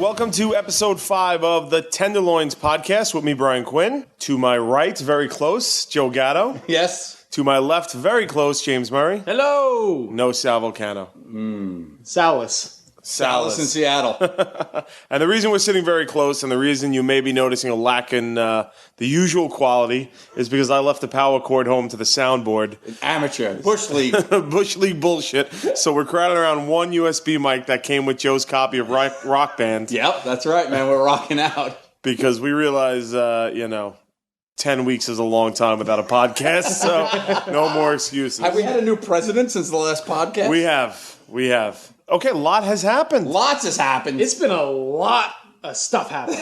welcome to episode 5 of the Tenderloins Podcast with me, Brian Quinn. To my right, very close, Joe Gatto. Yes. To my left, very close, James Murray. Hello. No Sal Volcano. Salas. Dallas in Seattle. And the reason we're sitting very close and the reason you may be noticing a lack in the usual quality is because I left the power cord home to the soundboard. Amateur. Bush League. Bush League bullshit. So we're crowding around one USB mic that came with Joe's copy of Rock Band. Yep, that's right, man. We're rocking out. Because we realize, 10 weeks is a long time without a podcast, so no more excuses. Have we had a new president since the last podcast? We have. Okay, a lot has happened. Lots has happened. It's been a lot of stuff happening.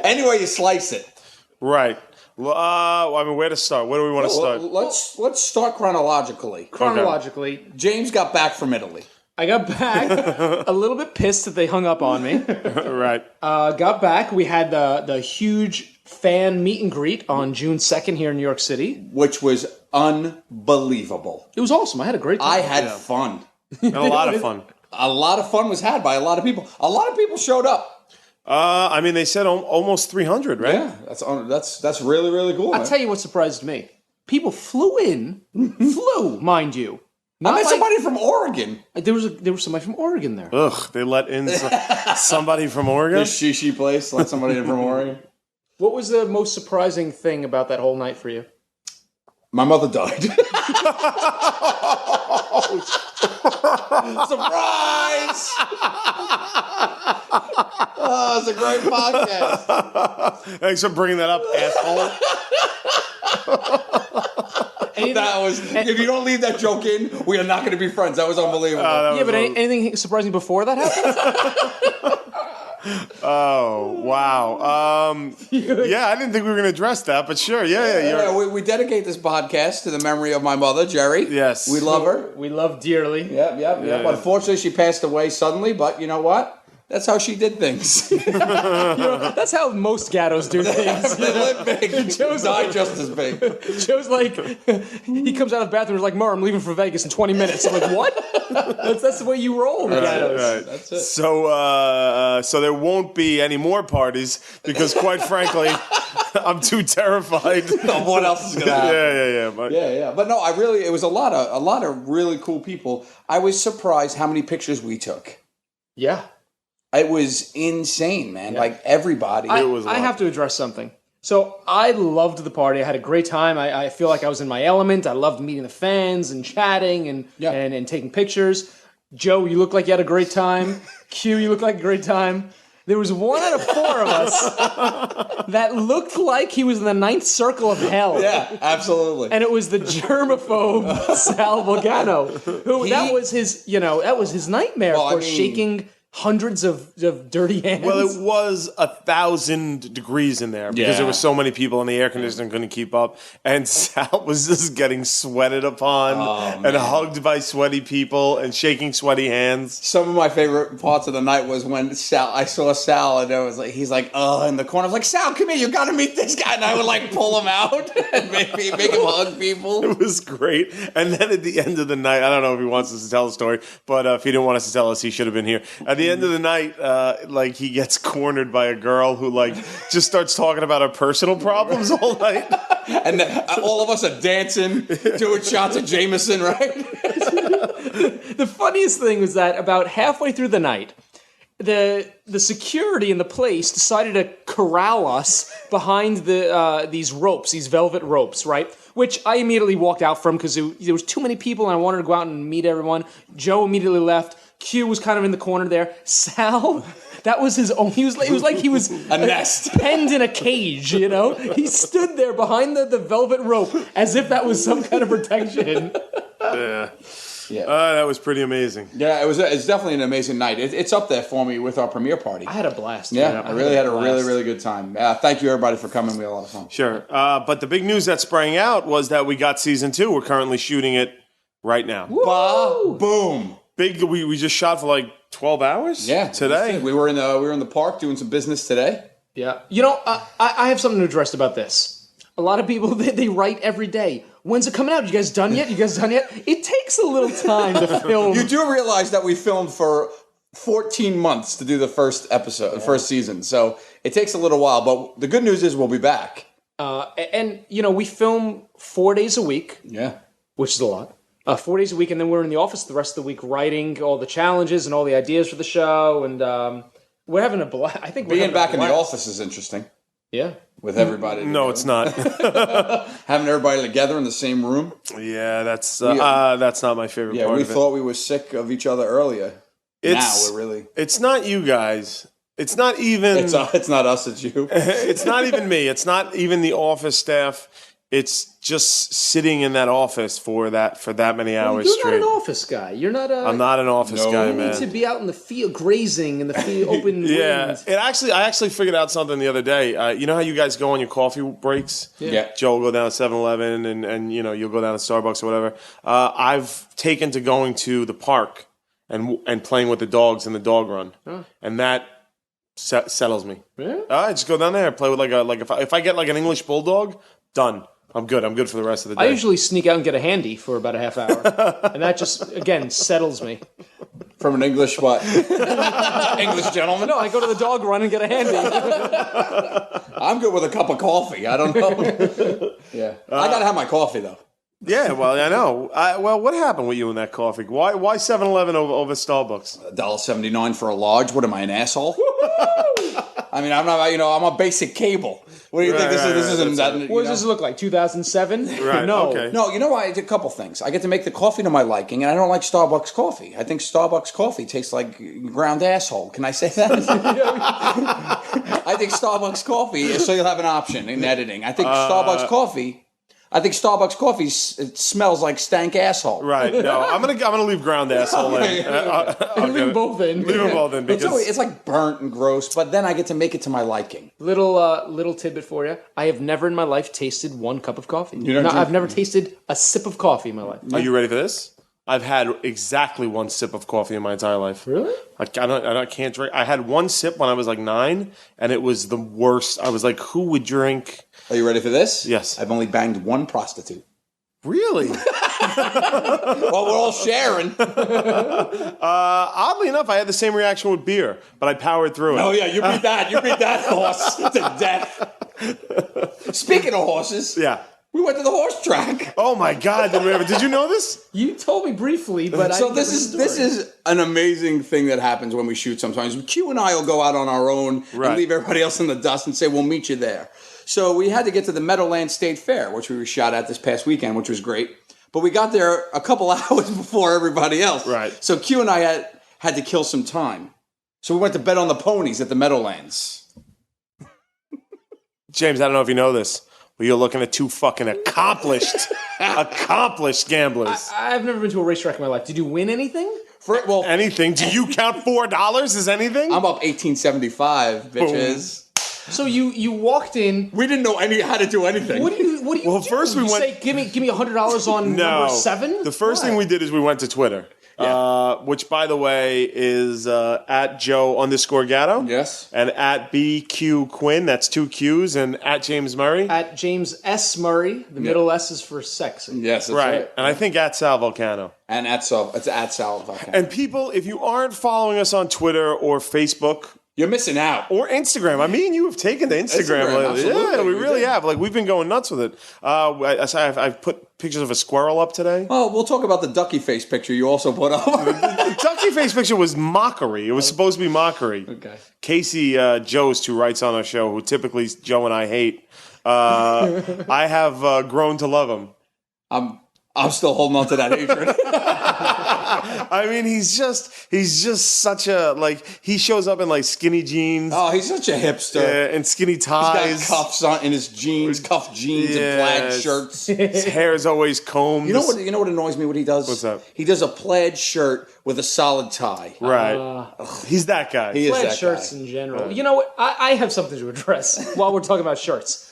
Any way you slice it. Right. Where to start? Where do we want to start? Let's start chronologically. Chronologically, James got back from Italy. I got back a little bit pissed that they hung up on me. Right. Got back. We had the huge fan meet and greet on June 2nd here in New York City. Which was unbelievable. It was awesome. I had a great time. I had fun. And a lot of fun. A lot of fun was had by a lot of people. A lot of people showed up. They said almost 300, right? Yeah, that's really, really cool. I'll tell you what surprised me. People flew in, mind you. I met somebody from Oregon. There was somebody from Oregon there. Ugh, they let in somebody from Oregon? This shishi place let somebody in from Oregon. What was the most surprising thing about that whole night for you? My mother died. Surprise! Oh, it's a great podcast. Thanks for bringing that up, asshole. If you don't leave that joke in, we are not going to be friends. That was unbelievable. Anything surprising before that happened? Oh, wow. Yeah, I didn't think we were going to address that, but sure. Yeah. We dedicate this podcast to the memory of my mother, Jerry. Yes. We love her. We love dearly. Yep. Unfortunately, she passed away suddenly, but you know what? That's how she did things. That's how most gattos do things. They live big. Joe's died just as big. Joe's like, he comes out of the bathroom and is like, Murr, I'm leaving for Vegas in 20 minutes. I'm like, what? That's the way you roll, gattos. Right. That's it. So there won't be any more parties because, quite frankly, I'm too terrified. What else is going to happen? Yeah. But no, it was a lot of really cool people. I was surprised how many pictures we took. Yeah. It was insane, man. Yeah. Like, everybody. I have to address something. So, I loved the party. I had a great time. I feel like I was in my element. I loved meeting the fans and chatting and taking pictures. Joe, you look like you had a great time. Q, you look like a great time. There was one out of 4 of us that looked like he was in the 9th circle of hell. Yeah, absolutely. And it was the germaphobe Sal Volcano. That was his nightmare shaking hundreds of dirty hands. Well, it was 1,000 degrees in there because there were so many people and the air conditioning couldn't keep up. And Sal was just getting sweated upon and hugged by sweaty people and shaking sweaty hands. Some of my favorite parts of the night was when I saw Sal and he's like, in the corner. I was like, Sal, come here, you got to meet this guy. And I would like pull him out and make him hug people. It was great. And then at the end of the night, I don't know if he wants us to tell the story, but if he didn't want us to tell us, he should have been here. At the end of the night, he gets cornered by a girl who just starts talking about her personal problems all night. And all of us are dancing, doing shots of Jameson, right? The funniest thing was that about halfway through the night, the security in the place decided to corral us behind these ropes, these velvet ropes, right? Which I immediately walked out from because there was too many people and I wanted to go out and meet everyone. Joe immediately left. Q was kind of in the corner there. Sal, that was his own. It was like he was a nest, penned in a cage. He stood there behind the velvet rope as if that was some kind of protection. Yeah. That was pretty amazing. Yeah, it's definitely an amazing night. It's up there for me with our premiere party. I had a blast. Yeah, I really had a really, really good time. Thank you, everybody, for coming. We had a lot of fun. Sure. But the big news that sprang out was that we got season 2. We're currently shooting it right now. Boom. Big. We just shot for 12 hours. Yeah, today we were in the park doing some business today. Yeah. I have something to address about this. A lot of people they write every day. When's it coming out? You guys done yet? It takes a little time to film. You do realize that we filmed for 14 months to do the first episode, the first season. So it takes a little while, but the good news is we'll be back. And we film 4 days a week. Yeah. Which is a lot. 4 days a week, and then we're in the office the rest of the week writing all the challenges and all the ideas for the show, and we're having a blast. I think being back in the office is interesting. Yeah. With everybody. No, it's not. Having everybody together in the same room. Yeah, that's not my favorite part of it. Yeah, we thought we were sick of each other earlier. Now we're really... It's not you guys. It's not even... It's not us, it's you. It's not even me. It's not even the office staff. It's just sitting in that office for that many hours You're straight. not an office guy. You're not a... I'm not an office guy, You man. need to be out in the field, grazing in the field, open Yeah, wind. I actually figured out something the other day. You know how you guys go on your coffee breaks? Yeah. Joe will go down to 7-Eleven and you'll go down to Starbucks or whatever. I've taken to going to the park and playing with the dogs in the dog run, and that settles me. Yeah? I just go down there and play with if I get like an English bulldog, done. I'm good. I'm good for the rest of the day. I usually sneak out and get a handy for about a half hour, and that just again settles me. From an English what? English gentleman? No, I go to the dog run and get a handy. I'm good with a cup of coffee. I don't know. Yeah. I got to have my coffee, though. Yeah, well, I know. What happened with you in that coffee? Why 7-Eleven over Starbucks? $1.79 for a large. What am I, an asshole? I mean, I'm not. I'm a basic cable. What do you think this is? This isn't that. What does this look like? 2007? Right. No. Okay. No, you know what? I did a couple things. I get to make the coffee to my liking, and I don't like Starbucks coffee. I think Starbucks coffee tastes like ground asshole. Can I say that? I think Starbucks coffee, so you'll have an option in editing. I think Starbucks coffee it smells like stank asshole. Right. No, I'm gonna leave ground asshole in. Leave them both in. Leave them both in because It's like burnt and gross, but then I get to make it to my liking. Little tidbit for you. I have never in my life tasted one cup of coffee. I've never tasted a sip of coffee in my life. Are you ready for this? I've had exactly one sip of coffee in my entire life. Really? I can't drink. I had one sip when I was like 9, and it was the worst. I was like, who would drink? Are you ready for this? Yes. I've only banged one prostitute. Really? Well, we're all sharing. Oddly enough, I had the same reaction with beer, but I powered through it. Oh, yeah, you beat that. You beat that horse to death. Speaking of horses, Yeah. we went to the horse track. Oh my God! Did you know this? You told me briefly, but So this is an amazing thing that happens when we shoot sometimes. Q and I will go out on our own Right. and leave everybody else in the dust and say, we'll meet you there. So we had to get to the Meadowlands State Fair, which we were shot at this past weekend, which was great. But we got there a couple hours before everybody else. Right. So Q and I had to kill some time. So we went to bet on the ponies at the Meadowlands. James, I don't know if you know this, but you're looking at two fucking accomplished gamblers. I've never been to a racetrack in my life. Did you win anything? Anything? Do you count $4 as anything? I'm up 1875, bitches. So you walked in. We didn't know how to do anything. What do you Well, do? first we You went- say, give me $100 on number 7? The first thing we did is we went to Twitter, which, by the way, is at Joe_Gatto. Yes. And at BQ Quinn, that's 2 Qs, and at James Murray. At James S. Murray. The middle S is for sexy. Yes, that's Right. right. And I think at Sal Volcano. And it's at Sal Volcano. And people, if you aren't following us on Twitter or Facebook You're missing out. or Instagram, me and you have taken to Instagram lately. absolutely. Yeah, we We really did. have. Like, we've been going nuts with it. I've put pictures of a squirrel up today. Oh, we'll talk about the ducky face picture you also put up. The ducky face picture was mockery. It was supposed to be mockery. Okay. Casey Jost, who writes on our show, who typically Joe and I hate, I have grown to love him. I'm still holding on to that hatred. I mean, he's just such a, he shows up in like skinny jeans. Oh, he's such a hipster. And skinny He's ties. got cuffs on in his jeans, cuffed jeans and plaid shirts. His hair is always combed. You know what annoys me? What he does? What's that? He does a plaid shirt with a solid tie. Right. He's that guy. He is Plaid that shirts guy. in general. You know what? I have something to address while we're talking about shirts.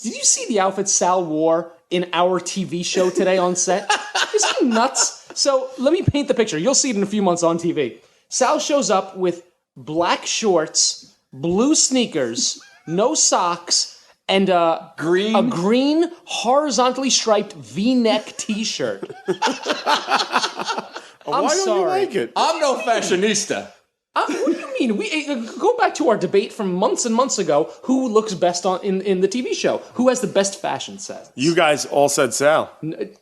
Did you see the outfit Sal wore in our TV show today on set? Is he nuts? So let me paint the picture. You'll see it in a few months on TV. Sal shows up with black shorts, blue sneakers, no socks, and a green horizontally striped V-neck T-shirt. Why don't you like it? I'm no fashionista, What do you mean? We go back to our debate from months and months ago. Who looks best in the TV show? Who has the best fashion sense? You guys all said Sal. The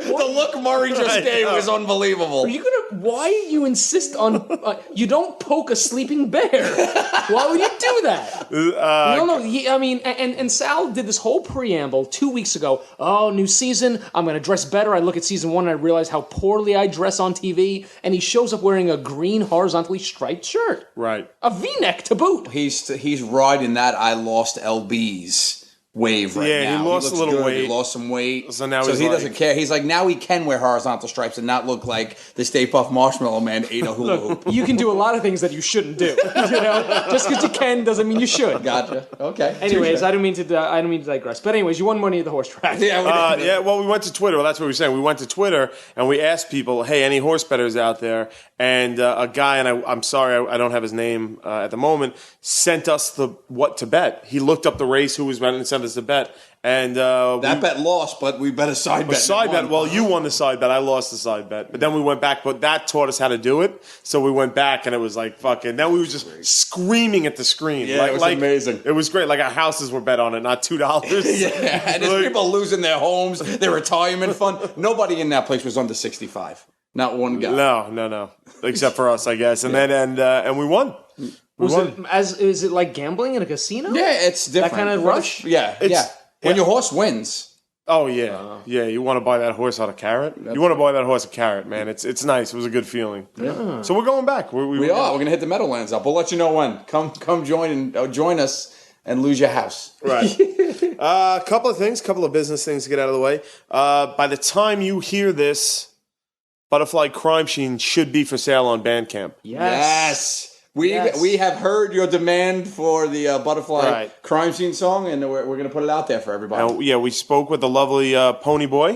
look Murray just gave was unbelievable. Are you gonna? Why you insist on? You don't poke a sleeping bear. Why would you do that? No. And Sal did this whole preamble 2 weeks ago. Oh, new season. I'm gonna dress better. I look at season 1 and I realize how poorly I dress on TV. And he shows up wearing a green horizontally striped shirt, Right. a V-neck to boot. He's riding that I lost LB's wave right Yeah, now. he lost looks a little good. weight. He lost some weight. So now he he's doesn't care. He's like, now he can wear horizontal stripes and not look like the Stay Puft Marshmallow Man ate a hula hoop. You can do a lot of things that you shouldn't do. Just because you can doesn't mean you should. Gotcha. Okay. Anyways, Touche. I don't mean to digress. But anyways, you won money at the horse track. Yeah, Well, we went to Twitter. Well, that's what we were saying. We went to Twitter and we asked people, hey, any horse bettors out there? And a guy, and I'm sorry, I don't have his name at the moment, sent us what to bet. He looked up the race, who was betting, and sent us the bet. And that bet lost, but we bet a side bet. side bet. Well, you won the side bet. I lost the side bet. But then we went back. But that taught us how to do it. So we went back, and it was like fucking. Then we were just screaming at the screen. Yeah, it was amazing. It was great. Like our houses were bet on it, not $2. Yeah, and there's people losing their homes, their retirement fund. Nobody in that place was under 65. Not one guy. No. Except for us, I guess. And then and we won. Is it like gambling in a casino? Yeah, it's different. That kind of rush? Yeah. When your horse wins. Oh yeah, yeah. You want to buy that horse on a carrot? You want to buy that horse a carrot, man. It's nice. It was a good feeling. Yeah. So we're going back. We are. We're gonna hit the Meadowlands up. We'll let you know when. Come join us and lose your house. Right. A couple of business things to get out of the way. By the time you hear this, Butterfly Crime Scene should be for sale on Bandcamp. Yes. We have heard your demand for the Butterfly Crime Scene song, and we're going to put it out there for everybody. We spoke with the lovely Pony Boy,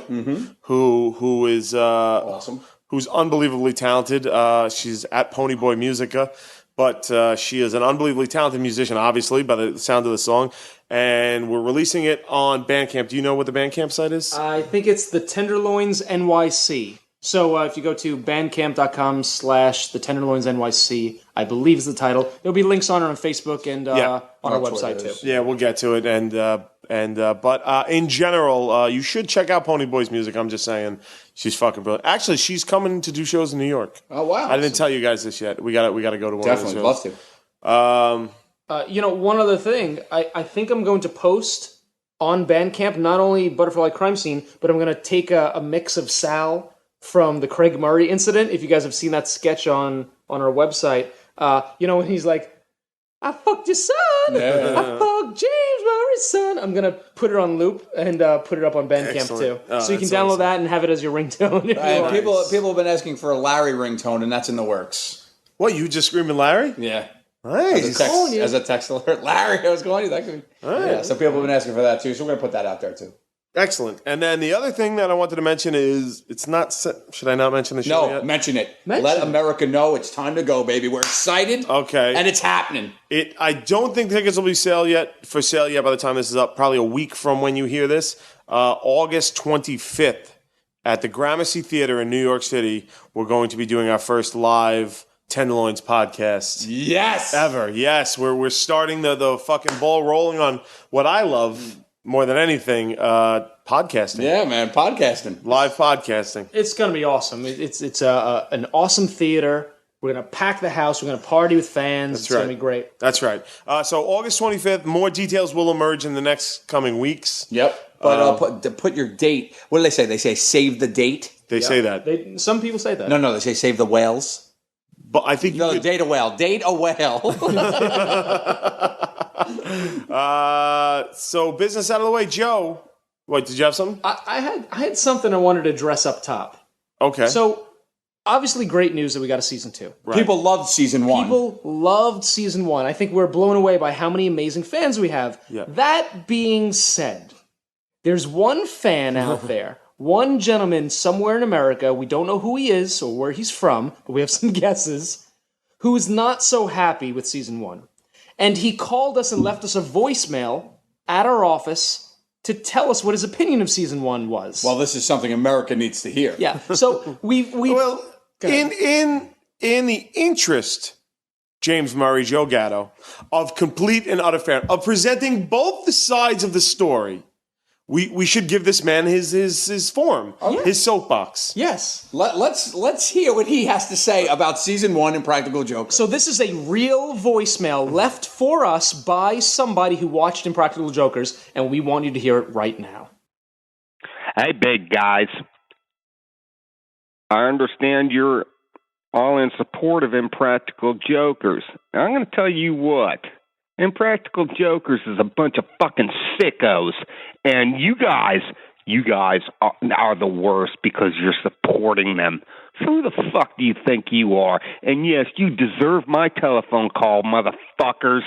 who is awesome, who's unbelievably talented. She's at Pony Boy Musica, but she is an unbelievably talented musician, obviously, by the sound of the song. And we're releasing it on Bandcamp. Do you know what the Bandcamp site is? I think it's the Tenderloins NYC. So if you go to bandcamp.com/the Tenderloins NYC, I believe is the title. There'll be links on it on Facebook and on our website too. Yeah, we'll get to it. But in general, you should check out Pony Boy's music. I'm just saying, she's fucking brilliant. Actually, she's coming to do shows in New York. Oh wow! I didn't tell you guys this yet. We got to go to one of those shows. Definitely love to. One other thing, I think I'm going to post on Bandcamp not only Butterfly Crime Scene, but I'm going to take a mix of Sal from the Craig Murray incident. If you guys have seen that sketch on our website, when he's like, I fucked your son, I fucked James Murray's son. I'm going to put it on loop and put it up on Bandcamp too. So you can download that and have it as your ringtone. People have been asking for a Larry ringtone, and that's in the works. What, you just screaming Larry? Yeah. Nice. As a text alert. Larry, I was calling you. That could be. Yeah, so people have been asking for that too, so we're going to put that out there too. Excellent. And then the other thing that I wanted to mention is, it's not set. Should I not mention the show yet? No, mention it. Let America know it's time to go, baby. We're excited. Okay. And it's happening. I don't think tickets will be for sale yet by the time this is up. Probably a week from when you hear this. August 25th at the Gramercy Theater in New York City, we're going to be doing our first live Tenderloins podcast. Yes. Ever. Yes. We're starting the fucking ball rolling on what I love more than anything, podcasting. Yeah, man, podcasting. Live podcasting. It's going to be awesome. It's an awesome theater. We're going to pack the house. We're going to party with fans. It's going to be great. That's right. So August 25th, more details will emerge in the next coming weeks. Yep. But put your date. What do they say? They say save the date? They say that. Some people say that. No, they say save the whales. But I think date a whale. Date a whale. So business out of the way, Joe. Wait, did you have something? I had something I wanted to address up top. Okay. So obviously, great news that we got a season 2. Right. People loved season 1. People loved season 1. I think we're blown away by how many amazing fans we have. Yeah. That being said, there's one fan out there, one gentleman somewhere in America. We don't know who he is or where he's from, but we have some guesses. Who is not so happy with season 1. And he called us and left us a voicemail at our office to tell us what his opinion of season 1 was. Well, this is something America needs to hear. Yeah. So we well, in the interest, James Murray, Joe Gatto, of complete and utter fairness, of presenting both the sides of the story, we should give this man his forum, his soapbox. Yes. Let's hear what he has to say about season 1 Impractical Jokers. So this is a real voicemail left for us by somebody who watched Impractical Jokers, and we want you to hear it right now. Hey, big guys. I understand you're all in support of Impractical Jokers. I'm going to tell you what. Impractical Jokers is a bunch of fucking sickos. And you guys are the worst because you're supporting them. Who the fuck do you think you are? And yes, you deserve my telephone call, motherfuckers.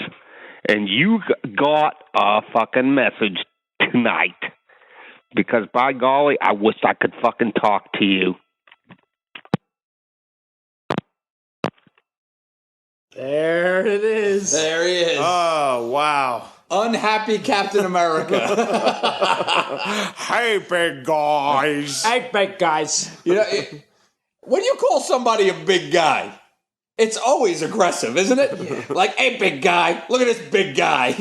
And you got a fucking message tonight. Because by golly, I wish I could fucking talk to you. There it is. There he is. Oh, wow. Unhappy Captain America. Hey, big guys. Hey, big guys. You know, when you call somebody a big guy, it's always aggressive, isn't it? Yeah. Like, hey, big guy, look at this big guy.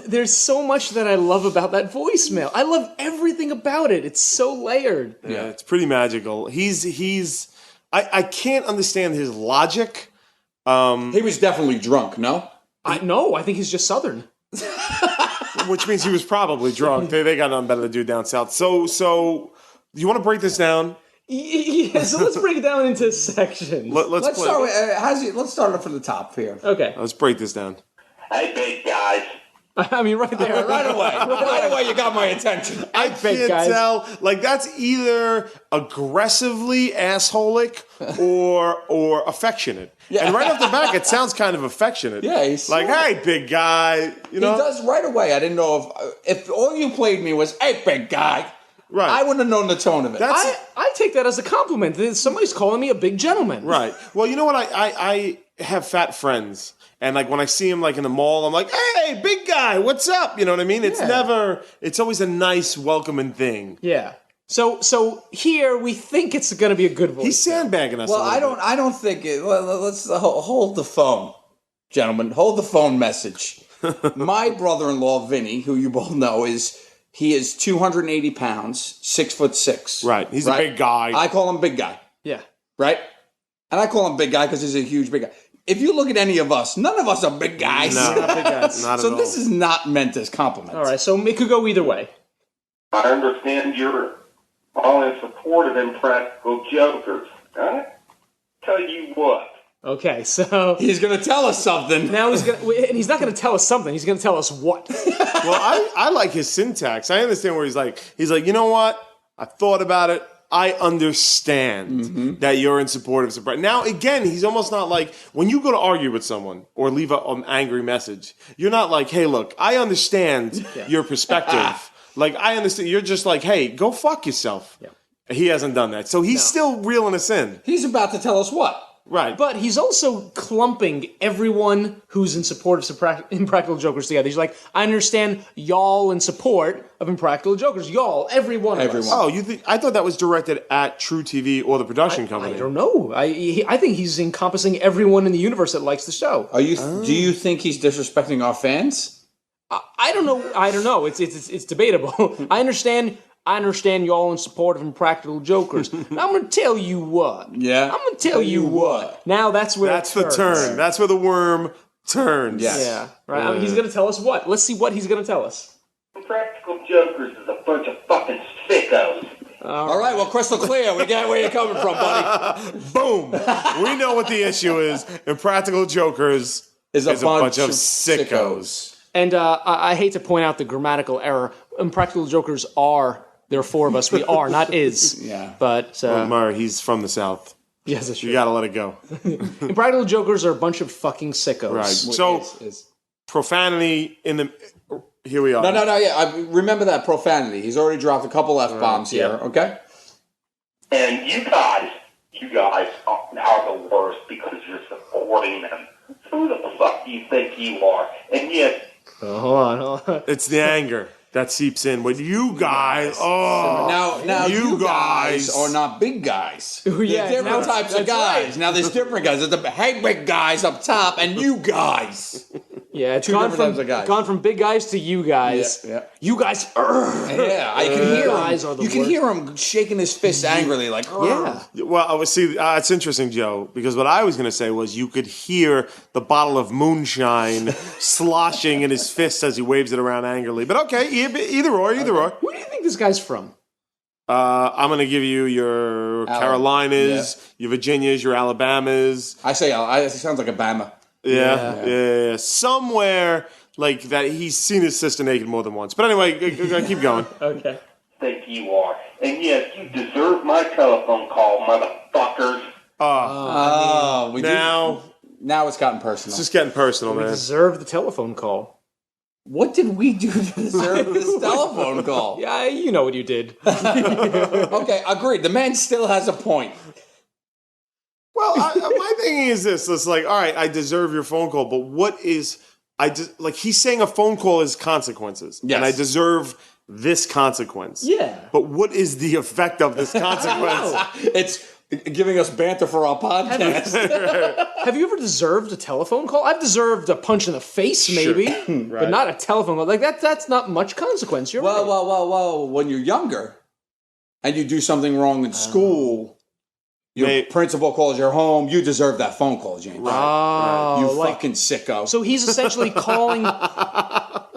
There's so much that I love about that voicemail. I love everything about it. It's so layered. Yeah, it's pretty magical. I can't understand his logic. He was definitely drunk, no? I think he's just Southern. Which means he was probably drunk. They got nothing better to do down south. So you want to break this down? Yeah, so let's break it down into sections. Let's start it from the top here. Okay. Let's break this down. Hey, big guys. I mean, right there. Right away, you got my attention. I can't tell. Like, that's either aggressively assholic or affectionate. Yeah. And right off the back, it sounds kind of affectionate. Yeah, he's like, hey, big guy. You know? He does right away. I didn't know if all you played me was, hey, big guy. Right. I wouldn't have known the tone of it. I take that as a compliment. Somebody's calling me a big gentleman. Right. Well, you know what? I have fat friends. And, like, when I see him, like, in the mall, I'm like, hey, big guy, what's up? You know what I mean? It's always a nice, welcoming thing. Yeah. So here, we think it's going to be a good voice. He's sandbagging us a little bit. I don't think it. Let's hold the phone, gentlemen. Hold the phone message. My brother-in-law, Vinny, who you both know, is 280 pounds, 6'6". Right. He's a big guy. I call him big guy. Yeah. Right? And I call him big guy because he's a huge big guy. If you look at any of us, none of us are big guys. No, not big guys. Not at all. So this is not meant as compliments. All right, so it could go either way. I understand you're all in support of Impractical Jokers. Huh? Tell you what. Okay, so he's going to tell us something. Now he's not going to tell us something. He's going to tell us what. Well, I like his syntax. I understand where he's like, you know what? I thought about it. I understand that you're in support of sobriety. Now, again, he's almost not like, when you go to argue with someone or leave an angry message, you're not like, hey, look, I understand your perspective. Like, I understand. You're just like, hey, go fuck yourself. Yeah. He hasn't done that. So he's still reeling us in. He's about to tell us what? Right. But he's also clumping everyone who's in support of Impractical Jokers together. He's like, I understand y'all in support of Impractical Jokers. Y'all, every one of us. Oh, I thought that was directed at True TV or the production company. I don't know. I think he's encompassing everyone in the universe that likes the show. Do you think he's disrespecting our fans? I don't know. It's debatable. I understand y'all in support of Impractical Jokers. I'm going to tell you what. Yeah. I'm going to tell you what. Now that's where the turn. That's where the worm turns. Yes. Yeah. Right. I mean, he's going to tell us what. Let's see what he's going to tell us. Impractical Jokers is a bunch of fucking sickos. All right. Well, crystal clear. We get where you're coming from, buddy. Boom. We know what the issue is. Impractical Jokers is a bunch of sickos. And I hate to point out the grammatical error. Impractical Jokers are. There are four of us. We are, not is. Yeah. But Murr, he's from the South. Yes, that's true. You gotta let it go. Impractical Jokers are a bunch of fucking sickos. Right. So profanity in the. Here we are. No. Yeah, I remember that profanity. He's already dropped a couple F-bombs here. Okay. And you guys are the worst because you're supporting them. Who the fuck do you think you are? And yes. Hold on. It's the anger. that seeps in with you guys. Oh, Now you guys are not big guys. Yeah, There's different types of guys. right. Now there's different guys. There's the hey big guys up top and you guys. Yeah, it's Two gone different from, types of guys. gone from big guys to you guys. Yeah. You guys, Yeah, I can hear guys are him. the You can worst. hear him shaking his fist angrily, like yeah. Well, I was see. It's interesting, Joe, because what I was going to say was you could hear the bottle of moonshine sloshing in his fist as he waves it around angrily. But okay, either or. Where do you think this guy's from? I'm going to give you your Carolinas, your Virginias, your Alabamas. I say, it sounds like a Bama. Yeah. Somewhere like that. He's seen his sister naked more than once. But anyway, keep going. Okay. Think you are. And yes, you deserve my telephone call, motherfuckers. Now it's gotten personal. It's just getting personal, We man. deserve the telephone call. What did we do to deserve this telephone call? Yeah, you know what you did. Okay, agreed. The man still has a point. Well, my thing is this: it's like, all right, I deserve your phone call, but what is like? He's saying a phone call is consequences, Yes. and I deserve this consequence. Yeah. But what is the effect of this consequence? It's giving us banter for our podcast. Have you ever deserved a telephone call? I've deserved a punch in the face, maybe, but not a telephone call. Like that's not much consequence. You're right. Well. When you're younger and you do something wrong in school, your principal calls your home. You deserve that phone call, James. Oh, You like- fucking sicko. So he's essentially calling.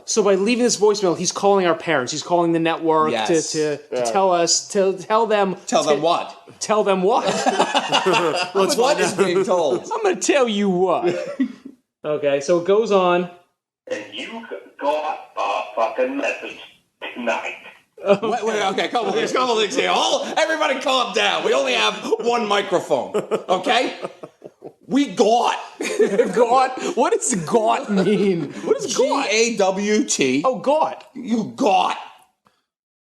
So by leaving this voicemail, he's calling our parents. He's calling the network Yes. to tell us tell them what? Tell them what? What is being told? I'm going to tell you what. Okay, so it goes on. And you got a fucking message tonight. Wait, okay, couple things here. Everybody calm down. We only have one microphone, okay? We got. Got? What does got mean? What is got? GAWT. Oh, got. You got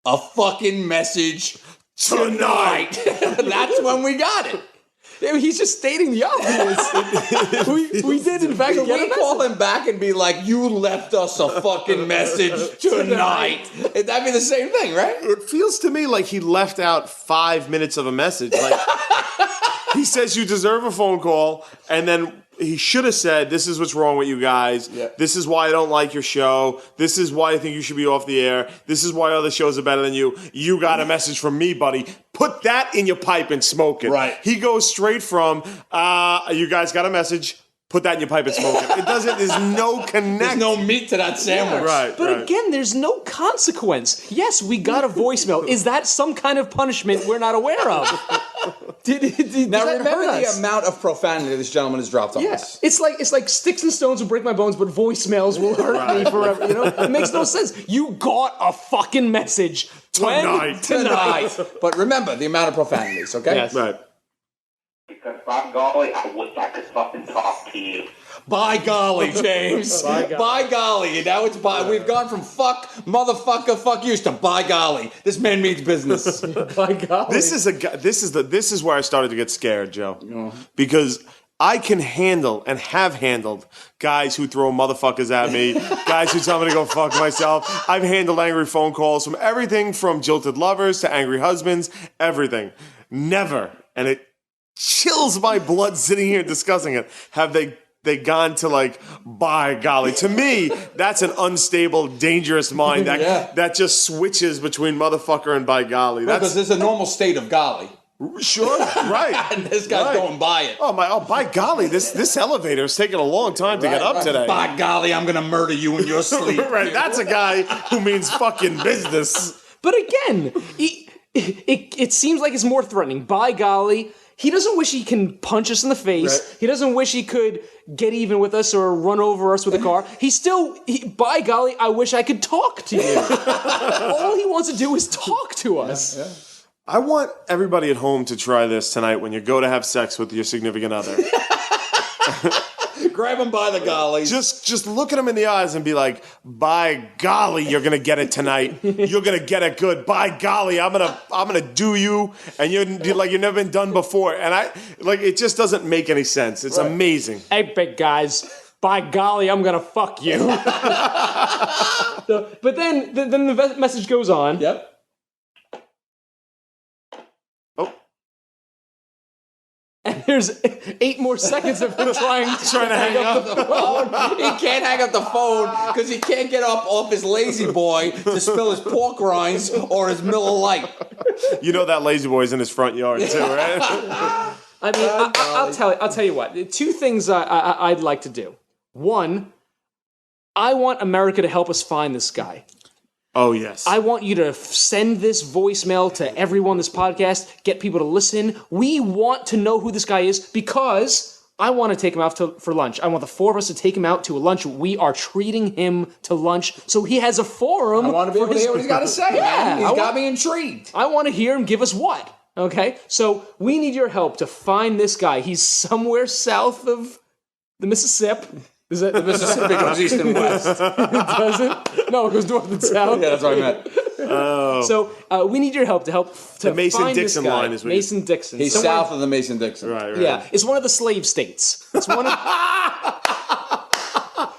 a fucking message tonight. That's when we got it. He's just stating the obvious. we did, in fact, Can get a we message. call him back and be like, you left us a fucking message tonight? That'd be the same thing, right? It feels to me like he left out 5 minutes of a message. Like he says you deserve a phone call, and then he should have said, this is what's wrong with you guys. Yeah. This is why I don't like your show. This is why I think you should be off the air. This is why other shows are better than you. You got a message from me, buddy. Put that in your pipe and smoke it. Right. He goes straight from, you guys got a message. Put that in your pipe and smoke it. There's no connect. There's no meat to that sandwich. Right. But again, there's no consequence. Yes, we got a voicemail. Is that some kind of punishment we're not aware of? Now does that remember hurt the us? amount of profanity this gentleman has dropped on Yeah, us. it's like sticks and stones will break my bones, but voicemails will hurt me forever. You know, it makes no sense. You got a fucking message when? Tonight. But remember the amount of profanities, okay? Yes. Right. Because by golly, I wish I could fucking talk to you. By golly, James. By golly. Now it's by. We've gone from fuck, motherfucker, fuck you to by golly. This man means business. By God, This is where I started to get scared, Joe. Because I can handle and have handled guys who throw motherfuckers at me, guys who tell me to go fuck myself. I've handled angry phone calls from everything from jilted lovers to angry husbands, everything. Never, and it chills my blood sitting here discussing it, have they gone to like, by golly. To me, that's an unstable, dangerous mind that just switches between motherfucker and by golly. Because there's a normal state of golly. Sure, right. And this guy's going by it. Oh by golly, this elevator is taking a long time to get up today. By golly, I'm gonna murder you in your sleep. Right, that's a guy who means fucking business. but again, it seems like it's more threatening. By golly. He doesn't wish he can punch us in the face. Right. He doesn't wish he could get even with us or run over us with a car. By golly, I wish I could talk to you. All he wants to do is talk to us. Yeah. I want everybody at home to try this tonight when you go to have sex with your significant other. Grab him by the golly. Just look at him in the eyes and be like, by golly, you're gonna get it tonight. You're gonna get it good. By golly, I'm gonna do you, and you're like you've never been done before. And it just doesn't make any sense. It's amazing. Hey, big guys. by golly, I'm gonna fuck you. But then the message goes on. Yep. And there's 8 more seconds of him trying to hang up the phone. He can't hang up the phone because he can't get up off his lazy boy to spill his pork rinds or his Miller Lite. You know that lazy boy's in his front yard too, right? I mean, I'll tell you what. 2 things I'd like to do. 1, I want America to help us find this guy. Oh, yes. I want you to send this voicemail to everyone, this podcast, get people to listen. We want to know who this guy is because I want to take him out for lunch. I want the 4 of us to take him out to a lunch. We are treating him to lunch so he has a forum. I want to be able to hear what he's got to say. Yeah, He's got me intrigued. I want to hear him give us what? Okay? So we need your help to find this guy. He's somewhere south of the Mississippi. Is that The Mississippi goes east and west. It doesn't? No, it goes north and south. Yeah, that's what I meant. So we need your help to The Mason-Dixon find this guy. line is what Mason-Dixon. He's south of the Mason-Dixon. Right. Yeah, it's one of the slave states. It's one of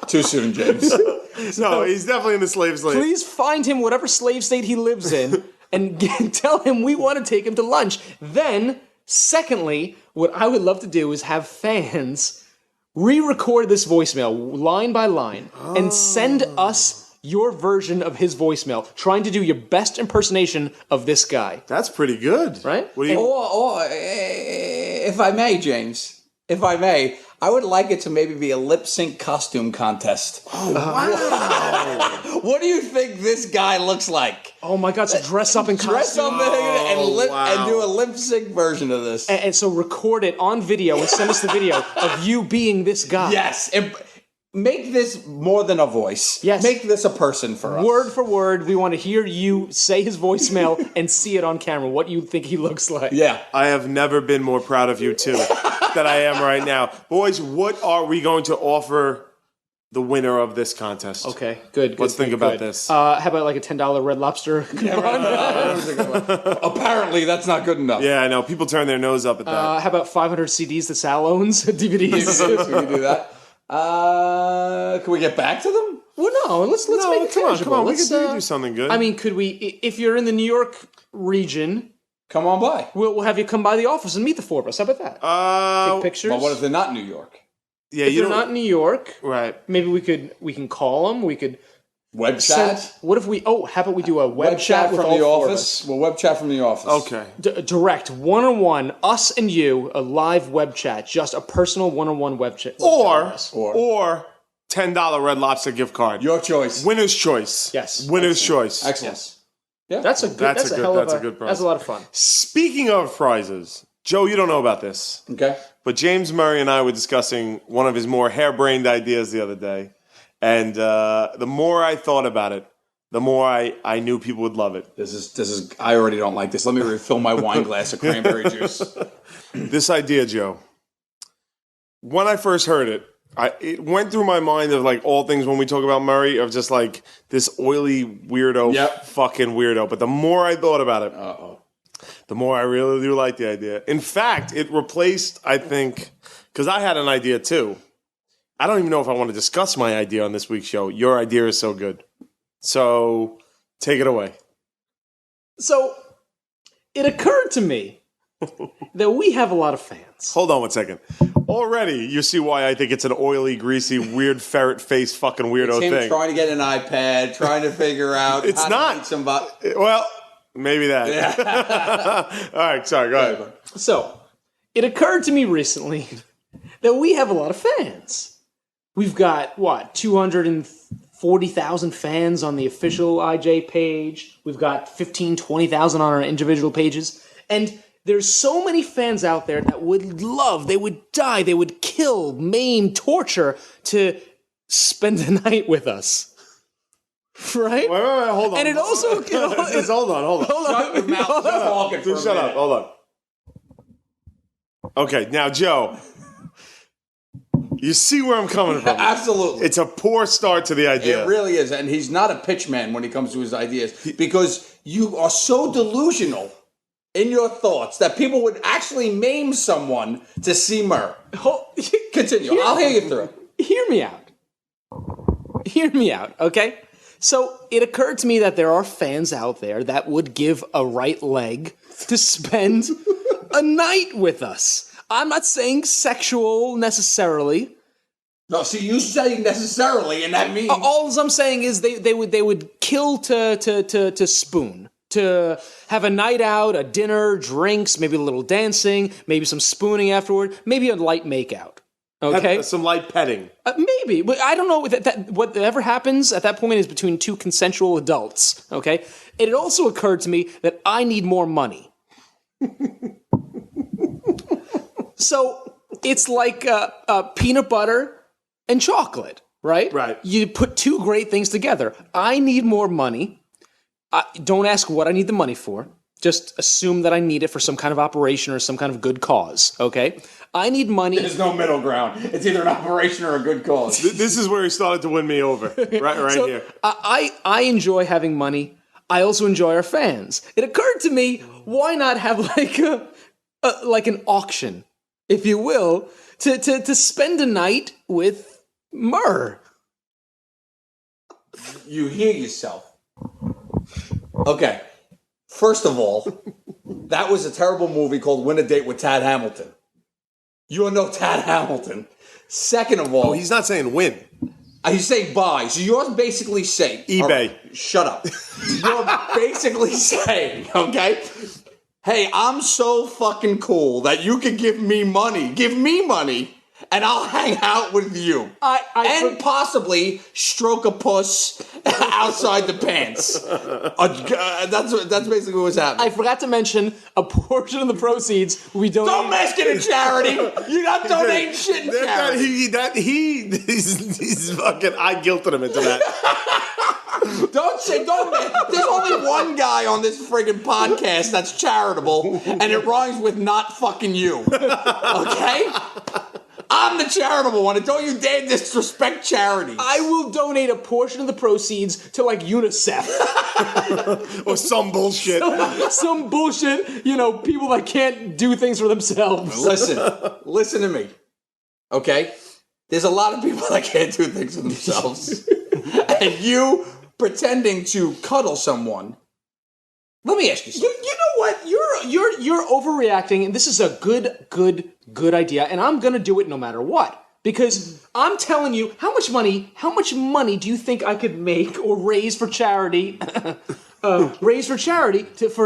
Too soon, James. No, he's definitely in the slave. Please find him whatever slave state he lives in and tell him we want to take him to lunch. Then, secondly, what I would love to do is have fans re-record this voicemail line by line and send us your version of his voicemail, trying to do your best impersonation of this guy. That's pretty good. Right? What do you... Or, if I may, James, if I may, I would like it to maybe be a lip sync costume contest. Oh, wow. What do you think this guy looks like? Oh my God, so dress up in costume. Dress up and wow. do a lip sync version of this. And so record it on video and send us the video of you being this guy. Yes. Make this more than a voice. Yes. Make this a person for us. Word for word, we want to hear you say his voicemail and see it on camera, what you think he looks like. Yeah. I have never been more proud of you, too, than I am right now. Boys, what are we going to offer the winner of this contest? Okay, good. Let's think about this. How about like a $10 Red Lobster coupon? Apparently, that's not good enough. Yeah, I know. People turn their nose up at that. How about 500 CDs that Sal owns? DVDs? Can we do that? Can we get back to them? Well, no. Let's make it tangible. Come on. We Let's, can do something good. I mean, could we? If you're in the New York region, Come on by. we'll have you come by the office and meet the 4 of us. How about that? Take pictures. But what if they're not in New York? yeah, if you they're don't... not in New York? Right. Maybe we can call them. We could Web chat? What if we? Oh, how about we do a web chat with from all the 4 of office? us? We'll web chat from the office. Okay. Direct one-on-one, us and you, a live web chat, just a personal one-on-one web chat. Or $10 Red Lobster gift card. Your choice. Winner's choice. Yes. Winner's choice. Excellent. Yes. Yeah. That's a good prize. That's a lot of fun. Speaking of prizes, Joe, you don't know about this, Okay. but James Murray and I were discussing one of his more harebrained ideas the other day. And the more I thought about it, the more I knew people would love it. This is. I already don't like this. Let me refill my wine glass of cranberry juice. This idea, Joe, when I first heard it, it went through my mind of like all things when we talk about Murray of just like this oily weirdo, fucking weirdo. But the more I thought about it, the more I really do like the idea. In fact, it replaced, I think, because I had an idea too. I don't even know if I want to discuss my idea on this week's show. Your idea is so good. So take it away. So it occurred to me that we have a lot of fans. Hold on 1 second. Already, you see why I think it's an oily, greasy, weird ferret face fucking weirdo It's him thing. trying to get an iPad, trying to figure out It's how not. to meet somebody. Well, maybe that. Yeah. All right, sorry, go ahead. So it occurred to me recently that we have a lot of fans. We've got, 240,000 fans on the official IJ page. We've got 15,000, 20,000 on our individual pages. And there's so many fans out there that would love, they would die, they would kill, maim, torture to spend the night with us. Right? Wait, hold on. And it also... Hold on. Shut your mouth. Stop talking for a Shut up, minute. hold on. Okay, now, Joe, you see where I'm coming from. Absolutely. It's a poor start to the idea. It really is. And he's not a pitchman when it comes to his ideas because you are so delusional in your thoughts that people would actually maim someone to see Murr. Continue. I'll hear you through it. hear me out. Hear me out, okay? So it occurred to me that there are fans out there that would give a right leg to spend a night with us. I'm not saying sexual necessarily. No, see, you say necessarily, and that means All I'm saying is they would kill to spoon, to have a night out, a dinner, drinks, maybe a little dancing, maybe some spooning afterward, maybe a light makeout. Okay, some light petting. Maybe, but I don't know that whatever happens at that point is between two consensual adults. Okay, and it also occurred to me that I need more money. So it's like peanut butter and chocolate, right? Right. You put two great things together. I need more money. Don't ask what I need the money for. Just assume that I need it for some kind of operation or some kind of good cause, okay? I need money. there's no middle ground. It's either an operation or a good cause. This is where he started to win me over, right So, here. I enjoy having money. I also enjoy our fans. It occurred to me, why not have like an auction, if you will, to spend a night with Murr. You hear yourself. Okay. First of all, that was a terrible movie called Win a Date with Tad Hamilton. You are no Tad Hamilton. Second of all, He's not saying win. he's saying buy. So you're basically saying eBay. all right, shut up. You're basically saying, okay, hey, I'm so fucking cool that you can give me money. Give me money. And I'll hang out with you. And possibly stroke a puss outside the pants. That's basically what's happening. I forgot to mention a portion of the proceeds we donate. Don't make it a charity. You're not donating shit in charity. He's fucking. I guilted him into that. Don't. There's only one guy on this friggin' podcast that's charitable, and it rhymes with not fucking you. Okay? I'm the charitable one, and don't you dare disrespect charity. I will donate a portion of the proceeds to like UNICEF. Or some bullshit. Some bullshit, people that can't do things for themselves. Listen to me. Okay? There's a lot of people that can't do things for themselves. And you pretending to cuddle someone. Let me ask you something. You know what? You're overreacting, and this is a good idea, and I'm gonna do it no matter what. Because I'm telling you, how much money do you think I could make or raise for charity? For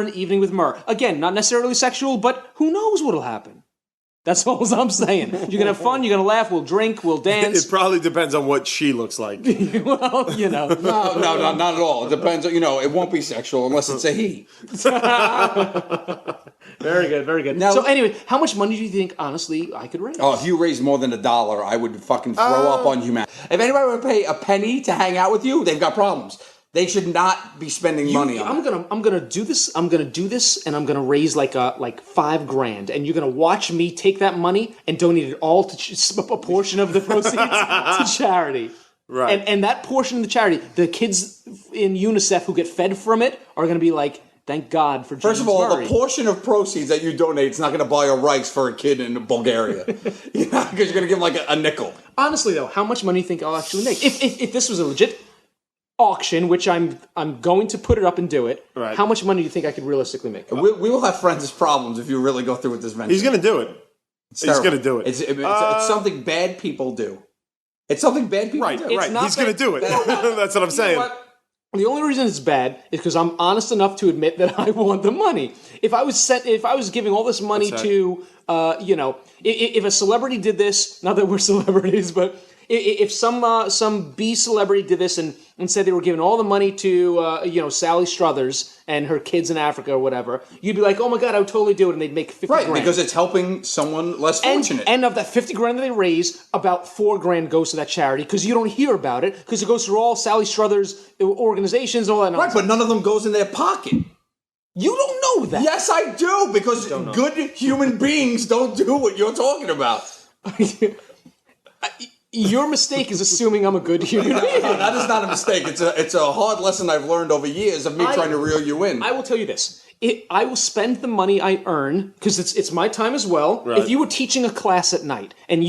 an evening with Murr. Again, not necessarily sexual, but who knows what'll happen. That's all I'm saying. You're going to have fun, you're going to laugh, we'll drink, we'll dance. It probably depends on what she looks like. Well, No, not at all. It depends. It won't be sexual unless it's a he. Very good. Now, so anyway, how much money do you think, honestly, I could raise? Oh, if you raise more than $1, I would fucking throw up on humanity. If anybody would pay a penny to hang out with you, they've got problems. They should not be spending money on it. I'm gonna do this. I'm gonna do this, and I'm gonna raise like $5,000, and you're gonna watch me take that money and donate it all to a portion of the proceeds to charity. Right. And that portion of the charity, the kids in UNICEF who get fed from it are gonna be like, thank God for James First of all, Murray. the portion of proceeds that you donate is not going to buy a rice for a kid in Bulgaria. Because you're going to give him like a nickel. Honestly, though, how much money do you think I'll actually make? If this was a legit auction, which I'm going to put it up and do it, right. How much money do you think I could realistically make? We will have friends' problems if you really go through with this venture. He's going to do it. He's going to do it. It's something bad people do. It's something bad people do. Right. He's going to do it. That's what I'm saying. You know what? The only reason it's bad is because I'm honest enough to admit that I want the money. If I was giving all this money to, if a celebrity did this, not that we're celebrities, but if some B celebrity did this and said they were giving all the money to, Sally Struthers and her kids in Africa or whatever, you'd be like, oh my God, I would totally do it, and they'd make $50,000. Right, because it's helping someone less fortunate. And of that $50,000 that they raise, about $4,000 goes to that charity, because you don't hear about it, because it goes through all Sally Struthers organizations and all that nonsense. Right, but none of them goes in their pocket. You don't know that. Yes, I do, because good human beings don't do what you're talking about. Your mistake is assuming I'm a good human being. No, that is not a mistake. It's a hard lesson I've learned over years of me trying to reel you in. I will tell you this. I will spend the money I earn because it's my time as well. Right. If you were teaching a class at night and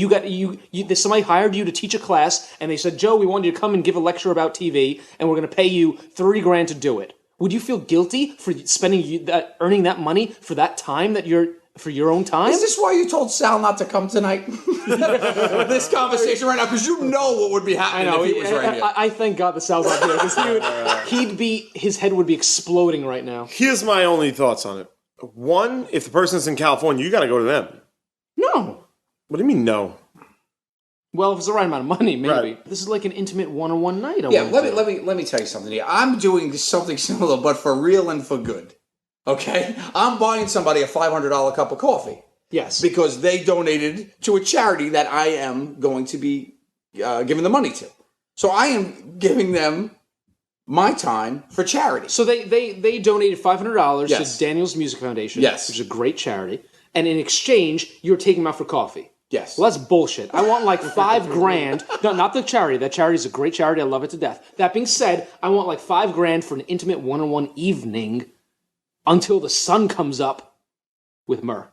somebody hired you to teach a class and they said, Joe, we want you to come and give a lecture about TV and we're going to pay you $30,000 to do it. Would you feel guilty for earning that money for that time for your own time? Is this why you told Sal not to come tonight? This conversation right now, because you know what would be happening if he was right here. I thank God that Sal's not here because his head would be exploding right now. Here's my only thoughts on it. One, if the person's in California, you got to go to them. No. What do you mean no? Well, if it's the right amount of money, maybe. Right. This is like an intimate one-on-one night. Let me tell you something here. I'm doing something similar, but for real and for good. Okay? I'm buying somebody a $500 cup of coffee. Yes. Because they donated to a charity that I am going to be giving the money to. So I am giving them my time for charity. So they donated $500 Yes. to Daniel's Music Foundation, Yes. which is a great charity, and in exchange, you're taking them out for coffee. Yes. Well, that's bullshit. I want like $5,000. No, not the charity. That charity is a great charity. I love it to death. That being said, I want like $5,000 for an intimate one-on-one evening until the sun comes up with Murr.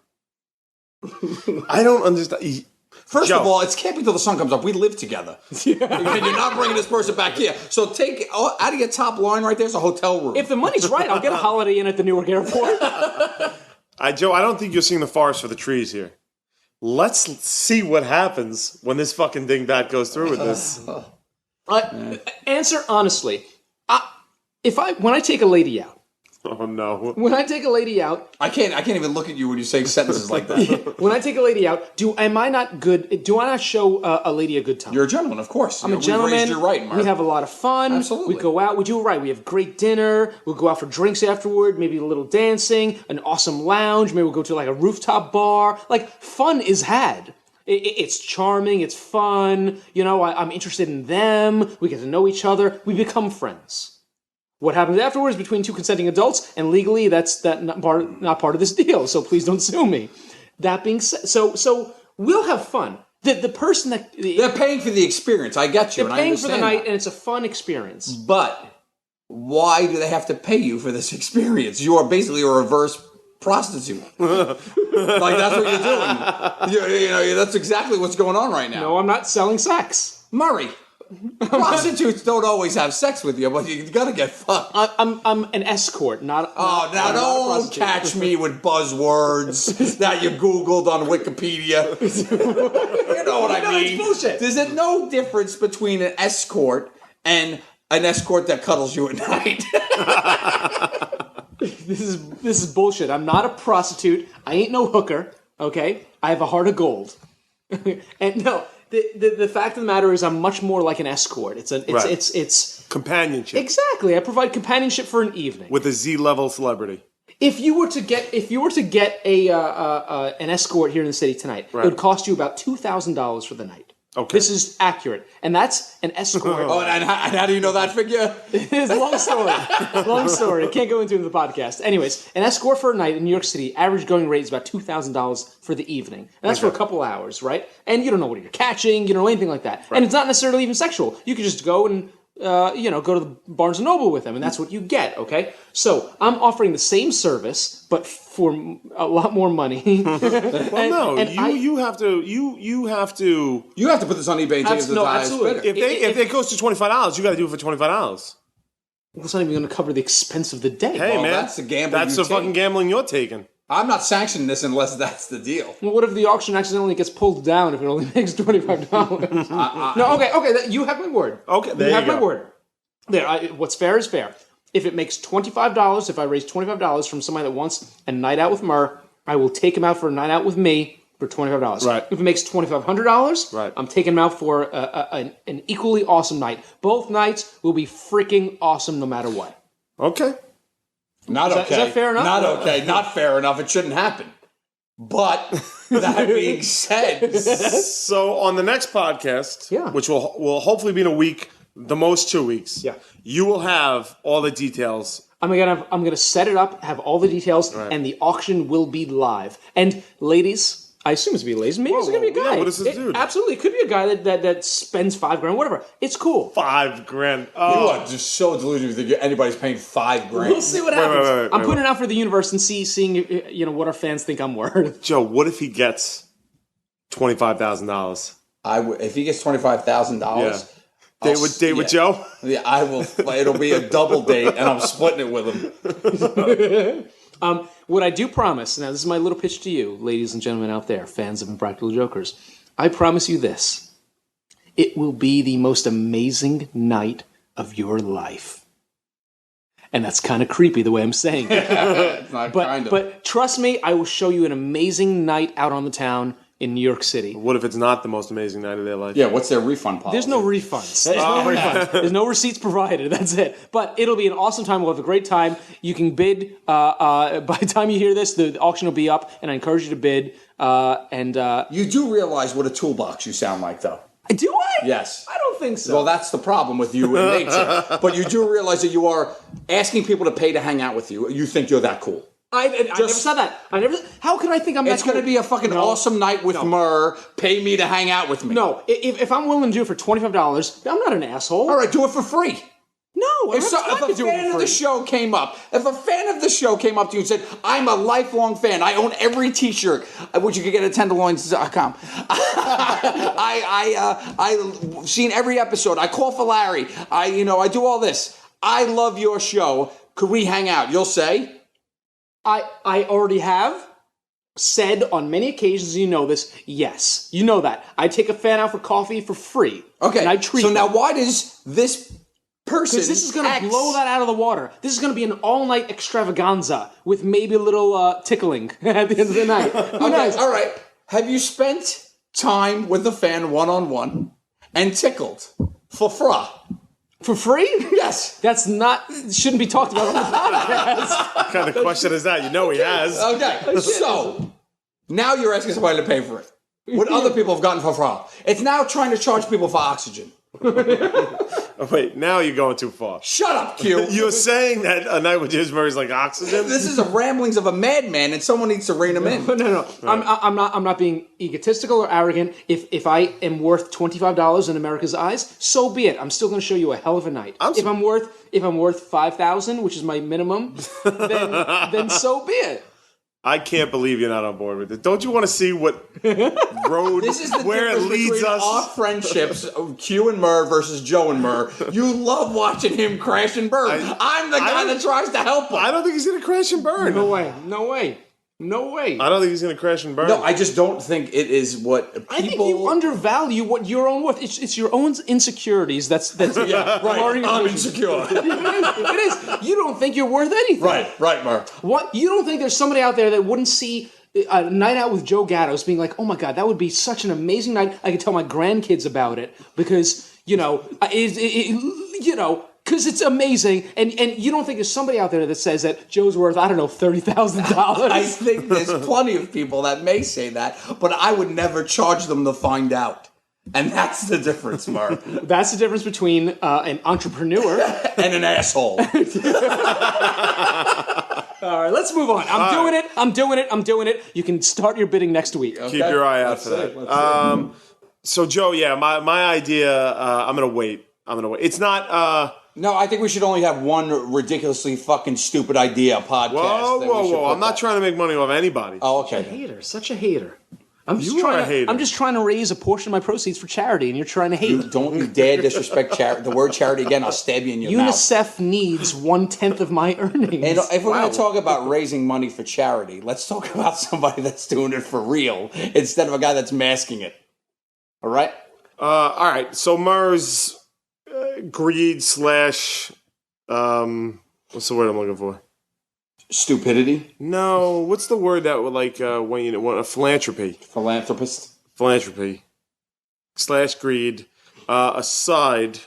I don't understand. First Joe. of all, it can't be till the sun comes up. We live together. And you're not bringing this person back here. So take out of your top line right there's a hotel room. If the money's right, I'll get a Holiday Inn at the Newark Airport. Joe, I don't think you're seeing the forest for the trees here. Let's see what happens when this fucking dingbat goes through with this. Answer honestly. When I take a lady out, Oh no! When I take a lady out, I can't even look at you when you say sentences like that. when I take a lady out, am I not good? Do I not show a lady a good time? You're a gentleman, of course. I'm a gentleman. We raised you right, Mark. We have a lot of fun. Absolutely. We go out. We do it right. We have great dinner. We'll go out for drinks afterward. Maybe a little dancing. An awesome lounge. Maybe we'll go to like a rooftop bar. Like fun is had. It's charming. It's fun. You know, I'm interested in them. We get to know each other. We become friends. What happens afterwards between two consenting adults, and legally that's not part of this deal, so please don't sue me. That being said, so we'll have fun. The person that... They're paying for the experience, I get you, They're and I paying for the understand night, that. and it's a fun experience. But why do they have to pay you for this experience? You are basically a reverse prostitute. Like, that's what you're doing. You know, that's exactly what's going on right now. No, I'm not selling sex. Murray, prostitutes don't always have sex with you, but you gotta get fucked. I'm an escort, not. Oh, now not a don't prostitute. catch me with buzzwords that you Googled on Wikipedia. You know what I mean? it's bullshit. There's no difference between an escort and an escort that cuddles you at night. This is bullshit. I'm not a prostitute. I ain't no hooker. Okay, I have a heart of gold. And no. The fact of the matter is, I'm much more like an escort. It's Companionship exactly. I provide companionship for an evening. with a Z-level celebrity. If you were to get an escort here in the city tonight, it would cost you about $2,000 for the night. Okay. This is accurate, and that's an escort. Oh, and how do you know that figure? It's a long story. Long story. I can't go into it in the podcast. Anyways, an escort for a night in New York City, average going rate is about $2,000 for the evening. And that's for a couple hours, right? And you don't know what you're catching, you don't know anything like that. Right. And it's not necessarily even sexual. You could just go and, go to the Barnes & Noble with them, and that's what you get, okay? So I'm offering the same service, but for a lot more money. Well, you have to You have to put this on eBay and take it to the highest absolutely. bidder. if it goes to $25, you got to do it for $25. It's not even going to cover the expense of the day. Hey, Well, man, that's the gamble That's you the fucking take. gambling you're taking. I'm not sanctioning this unless that's the deal. Well, what if the auction accidentally gets pulled down if it only makes $25? No, okay, you have my word. Okay, there you you have go. my word. There, what's fair is fair. If it makes $25, if I raise $25 from somebody that wants a night out with Murr, I will take him out for a night out with me for $25. Right. If it makes $2,500, Right. I'm taking him out for an equally awesome night. Both nights will be freaking awesome no matter what. Okay. Not okay. Is that fair enough? Not okay. Not fair enough. It shouldn't happen. But that being said, So on the next podcast, Yeah. which will hopefully be in a week, the most 2 weeks, Yeah. you will have all the details. I'm gonna set it up, have all the details, and the auction will be live. And ladies, I assume it's gonna be ladies. Maybe it's gonna be a guy. Yeah, what is this dude? Absolutely, it could be a guy that spends $5,000, whatever. It's cool. $5,000. You know what? Just so delusional you think anybody's paying $5,000. We'll see what happens. wait, I'm putting it out for the universe and seeing what our fans think I'm worth. Joe, what if he gets $25,000? If he gets $25,000, Date with Joe? Yeah, I will. It'll be a double date, and I'm splitting it with him. What I do promise, now this is my little pitch to you, ladies and gentlemen out there, fans of Impractical Jokers. I promise you this. It will be the most amazing night of your life. And that's kind of creepy the way I'm saying it. It's not kind of. But trust me, I will show you an amazing night out on the town in New York City. What if it's not the most amazing night of their life? Yeah, what's their refund policy? There's no refunds. There's no receipts provided. That's it. But it'll be an awesome time. We'll have a great time. You can bid. By the time you hear this, the auction will be up, and I encourage you to bid. You do realize what a toolbox you sound like, though. Do I? Yes. I don't think so. Well, that's the problem with you in nature. But you do realize that you are asking people to pay to hang out with you. You think you're that cool. I never said that. How can I think I'm that It's going to be a fucking awesome night with Murr. Pay me to hang out with me. No, if I'm willing to do it for $25, I'm not an asshole. All right, do it for free. No, If a fan of the show came up, to you and said, "I'm a lifelong fan. I own every T-shirt," which you could get at Tenderloins.com. I've seen every episode. I call for Larry. I do all this. I love your show. Could we hang out? You'll say. I already have said on many occasions, you know this, yes. You know that. I take a fan out for coffee for free. Okay, and I treat so them. now why does this person... Because this is going to blow that out of the water. This is going to be an all-night extravaganza with maybe a little tickling at the end of the night. Who knows? All right. Have you spent time with the fan one-on-one and tickled for fra? For free? Yes. That's shouldn't be talked about on the podcast. What kind of question is that? You know he has. Okay, so now you're asking somebody to pay for it. What other people have gotten for fra. It's now trying to charge people for oxygen. Oh, wait, now you're going too far. Shut up, Q. You're saying that a night with James Murray is like oxygen? This is the ramblings of a madman, and someone needs to rein him in. No. I'm not being egotistical or arrogant. If I am worth $25 in America's eyes, so be it. I'm still going to show you a hell of a night. If I'm worth $5,000, which is my minimum, then so be it. I can't believe you're not on board with it. Don't you want to see what road, This is the where it difference leads between us? our friendships, Q and Murr versus Joe and Murr. You love watching him crash and burn. I'm the guy that tries to help him. I don't think he's going to crash and burn. No way. I don't think he's going to crash and burn. No, I just don't think it is what people... I think you undervalue what your own worth. It's your own insecurities. That's Yeah, right. I'm insecure. It is. You don't think you're worth anything. Right, Murr. What? You don't think there's somebody out there that wouldn't see a night out with Joe Gattos being like, oh my God, that would be such an amazing night. I could tell my grandkids about it because, because it's amazing, and you don't think there's somebody out there that says that Joe's worth, I don't know, $30,000. I think there's plenty of people that may say that, but I would never charge them to find out. And that's the difference, Murr. That's the difference between an entrepreneur and an asshole. All right, let's move on. I'm doing it. You can start your bidding next week. Keep your eye out for that. So, Joe, my idea, I'm going to wait. It's not... No, I think we should only have one ridiculously fucking stupid idea podcast. Whoa. I'm not trying to make money off anybody. Oh, okay. Such a hater. I'm You are a hater. I'm just trying to raise a portion of my proceeds for charity, and you're trying to hate. Don't you dare disrespect the word charity again. I'll stab you in your mouth. UNICEF needs 1/10 of my earnings. And if we're going to talk about raising money for charity, let's talk about somebody that's doing it for real instead of a guy that's masking it. All right? All right. So Murr's greed / what's the word I'm looking for? Stupidity? No. What's the word that would when you want a philanthropy? Philanthropist? Philanthropy / greed aside.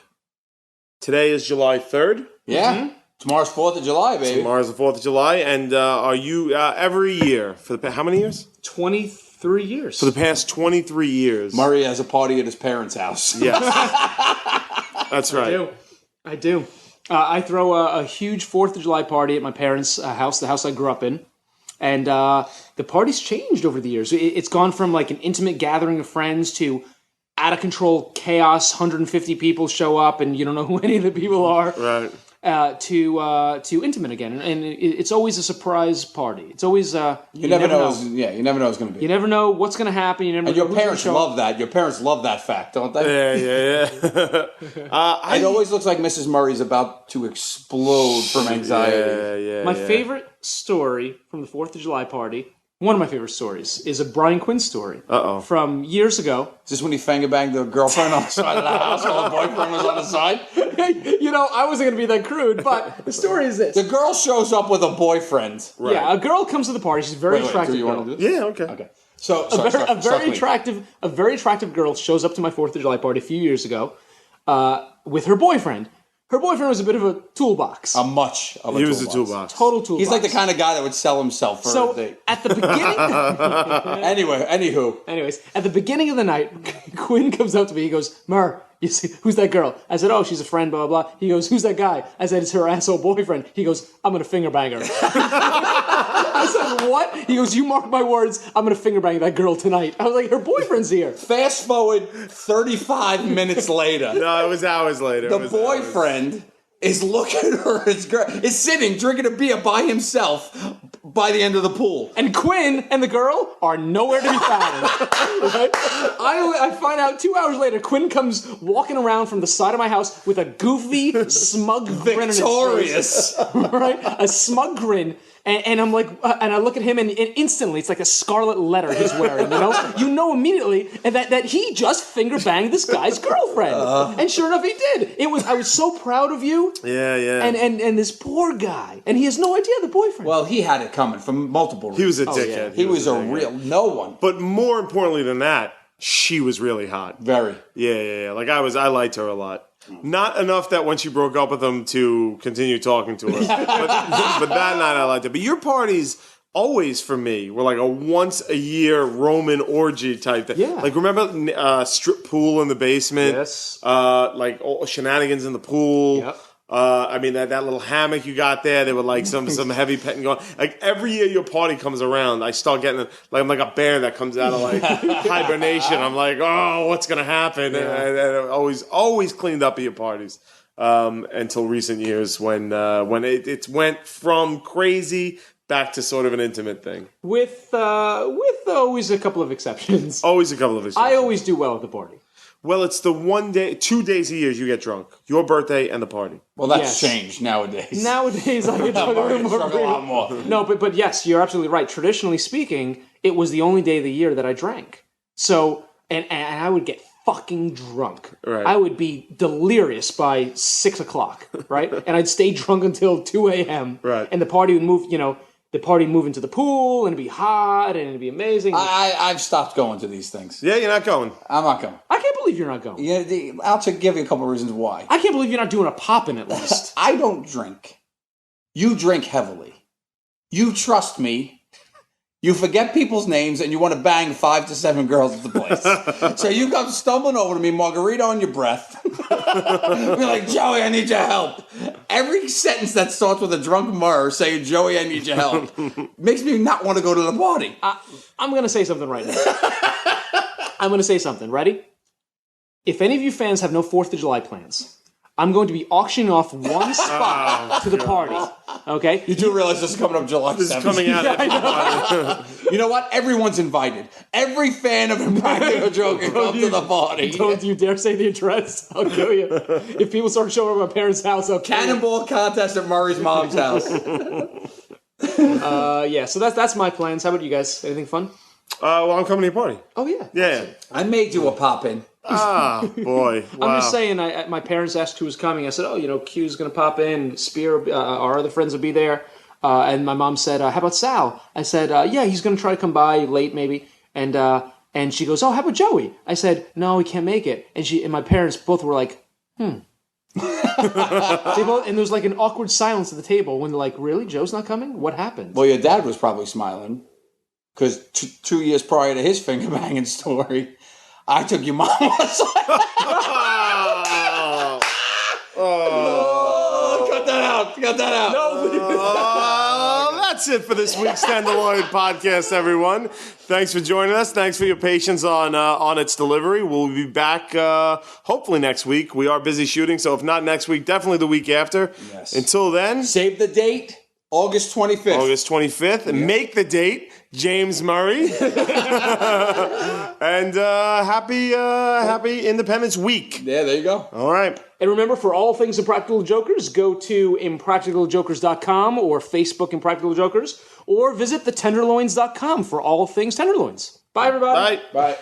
Today is July 3rd. Yeah. Mm-hmm. Tomorrow's 4th of July, baby. Tomorrow's the 4th of July. And are you every year for how many years? 23 years. For the past 23 years. Murray has a party at his parents' house. Yes. That's right. I do. I throw a huge 4th of July party at my parents' house, the house I grew up in. And the party's changed over the years. It's gone from like an intimate gathering of friends to out of control chaos. 150 people show up, and you don't know who any of the people are. Right. To intimate again, and it's always a surprise party. It's always You never know. You never know what's going to be. You never know what's going to happen. You never. And know your parents love that. Your parents love that fact, don't they? Yeah. It always looks like Mrs. Murray's about to explode from anxiety. Yeah. My favorite story from the 4th of July party. One of my favorite stories is a Brian Quinn story. From years ago. Is this when he finger banged the girlfriend on the side of the house while the boyfriend was on the side? I wasn't going to be that crude, but the story is this. The girl shows up with a boyfriend. Right. Yeah, a girl comes to the party. She's a very attractive do you girl. want to do this? Yeah, okay. So, A very attractive girl shows up to my 4th of July party a few years ago with her boyfriend. Her boyfriend was a bit of a toolbox. He was a toolbox. Total toolbox. He's like the kind of guy that would sell himself for a date. At the beginning... Anyways, at the beginning of the night, Quinn comes up to me. He goes, Murr, you see, who's that girl? I said, oh, she's a friend, blah, blah, blah. He goes, who's that guy? I said, it's her asshole boyfriend. He goes, I'm going to finger bang her. I said, what? He goes, you mark my words, I'm going to finger bang that girl tonight. I was like, her boyfriend's here. fast forward 35 minutes later. No, it was hours later. The boyfriend is looking at her. Is sitting drinking a beer by himself by the end of the pool. And Quinn and the girl are nowhere to be found. Right? I find out 2 hours later, Quinn comes walking around from the side of my house with a goofy, smug grin on his face. Right? A smug grin. And I'm like, and I look at him, and instantly it's like a scarlet letter he's wearing. You know immediately, and that he just finger banged this guy's girlfriend. And sure enough, he did. I was so proud of you. Yeah. And this poor guy, and he has no idea the boyfriend. Well, he had it coming from multiple reasons. He was a Yeah. dickhead. He was a real no one. But more importantly than that, she was really hot. Very. Yeah. Like I liked her a lot. Not enough that when she broke up with him to continue talking to her. but that night I liked it. But your parties always for me were like a once a year Roman orgy type thing. Yeah. Like remember strip pool in the basement? Yes. Like shenanigans in the pool. Yep. That little hammock you got there, there were like some heavy petting going. Like every year your party comes around, I start getting I'm like a bear that comes out of like hibernation. I'm like, oh, what's gonna happen? Yeah. And always cleaned up at your parties until recent years when it went from crazy back to sort of an intimate thing. With always a couple of exceptions. Always a couple of exceptions. I always do well at the party. Well, it's the 2 days a year you get drunk. Your birthday and the party. Well, that's changed nowadays. Nowadays, I get drunk a lot more. No, but yes, you're absolutely right. Traditionally speaking, it was the only day of the year that I drank. So, and I would get fucking drunk. Right. I would be delirious by 6 o'clock, right? And I'd stay drunk until 2 a.m. Right. And the party would move, move into the pool, and it'd be hot, and it'd be amazing. I've stopped going to these things. Yeah, you're not going. I'm not going. I can't believe you're not going. Yeah, I'll give you a couple of reasons why. I can't believe you're not doing a pop-in at least. I don't drink. You drink heavily. You trust me. You forget people's names and you want to bang 5 to 7 girls at the place. So you come stumbling over to me, margarita on your breath. Be like, Joey, I need your help. Every sentence that starts with a drunk Murr saying, Joey, I need your help, makes me not want to go to the party. I'm going to say something right now. I'm going to say something. Ready? If any of you fans have no 4th of July plans, I'm going to be auctioning off one spot to the party. Okay? You do realize this is coming up July 7th. This is coming out. You know what? Everyone's invited. Every fan of Impractical Joke can come to the party. Don't you dare say the address. I'll kill you. If people start showing up at my parents' house, I'll kill you. Cannonball contest at Murray's mom's house. Yeah, so that's my plans. How about you guys? Anything fun? Well, I'm coming to your party. Oh, yeah. Yeah. I made you a pop-in. Ah, boy. Wow. I'm just saying, my parents asked who was coming. I said, Q's going to pop in. Spear, our other friends will be there. And my mom said, how about Sal? I said, yeah, he's going to try to come by late maybe. And she goes, oh, how about Joey? I said, no, he can't make it. And my parents both were like, and there was like an awkward silence at the table when they're like, really? Joe's not coming? What happened? Well, your dad was probably smiling. Because 2 years prior to his finger banging story, I took your mom outside. Oh, cut that out. No, that's it for this week's Tenderloin Podcast, everyone. Thanks for joining us. Thanks for your patience on its delivery. We'll be back hopefully next week. We are busy shooting, so if not next week, definitely the week after. Yes. Until then, Save the date, August 25th. August 25th. And make the date, James Murray. And happy Independence Week. Yeah, there you go. All right. And remember, for all things Impractical Jokers, go to impracticaljokers.com or Facebook Impractical Jokers, or visit thetenderloins.com for all things Tenderloins. Bye, everybody. Bye. Bye.